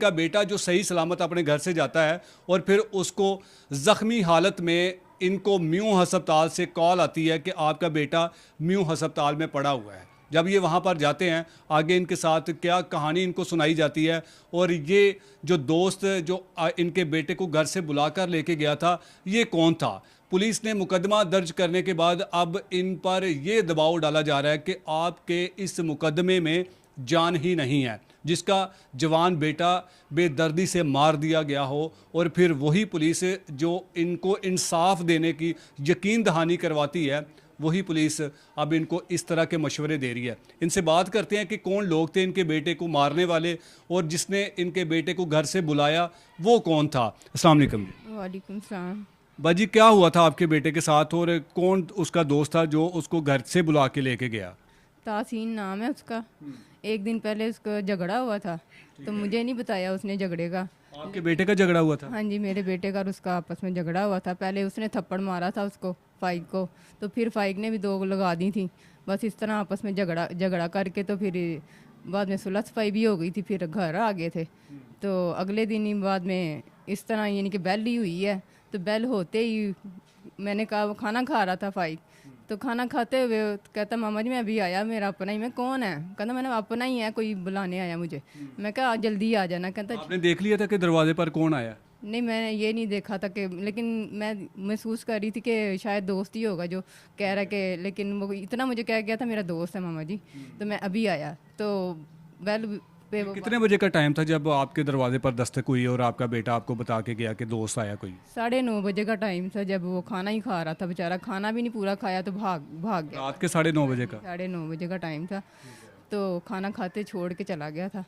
इनका बेटा जो सही सलामत अपने घर से जाता है और फिर उसको ज़ख्मी हालत में इनको म्यू हस्पताल से कॉल आती है कि आपका बेटा म्यू हस्पताल में पड़ा हुआ है। जब ये वहाँ पर जाते हैं, आगे इनके साथ क्या कहानी इनको सुनाई जाती है, और ये जो दोस्त जो इनके बेटे को घर से बुलाकर लेके गया था, ये कौन था। पुलिस ने मुकदमा दर्ज करने के बाद अब इन पर ये दबाव डाला जा रहा है कि आपके इस मुकदमे में जान ही नहीं है, जिसका जवान बेटा बेदर्दी से मार दिया गया हो, और फिर वही पुलिस जो इनको इंसाफ देने की यकीन दहानी करवाती है, वही पुलिस अब इनको इस तरह के मशवरे दे रही है। इनसे बात करते हैं कि कौन लोग थे इनके बेटे को मारने वाले, और जिसने इनके बेटे को घर से बुलाया वो कौन था। अस्सलाम वालेकुम। वालेकुम सलाम। बाजी, क्या हुआ था आपके बेटे के साथ, और कौन उसका दोस्त था जो उसको घर से बुला के लेके गया। तासीन नाम है उसका। एक दिन पहले उसका झगड़ा हुआ था, तो मुझे नहीं बताया उसने झगड़े का। आपके बेटे का झगड़ा हुआ था। हाँ जी, मेरे बेटे का और उसका आपस में झगड़ा हुआ था। पहले उसने थप्पड़ मारा था उसको, फाइक को, तो फिर फाइक ने भी दो लगा दी थी। बस इस तरह आपस में झगड़ा करके तो फिर बाद में सुलह सफाई भी हो गई थी, फिर घर आ गए थे। तो अगले दिन ही बाद में इस तरह यानी कि बेल ही हुई है। तो बेल होते ही मैंने कहा, वो खाना खा रहा था फाइक, तो खाना खाते हुए कहता मामा जी मैं अभी आया, मेरा अपना ही। मैं कौन है? कहता मैंने अपना ही है, कोई बुलाने आया मुझे। मैं कहा जल्दी आ जाना। कहता आपने देख लिया था कि दरवाजे पर कौन आया। नहीं, मैंने ये नहीं देखा था कि, लेकिन मैं महसूस कर रही थी कि शायद दोस्त ही होगा जो कह रहा है कि, लेकिन वो इतना मुझे कह गया था मेरा दोस्त है मामा जी। तो मैं अभी आया तो वेल पे वो कितने बजे का टाइम था जब आपके दरवाजे पर दस्तक हुई और आपका बेटा आपको बता के गया कि दोस्त आया कोई। 9:30 का टाइम था, जब वो खाना ही खा रहा था बेचारा। खाना भी नहीं पूरा खाया तो भाग गया। रात के 9:30 बजे का। 9:30 बजे का टाइम था, तो खाना खाते छोड़ के चला गया था।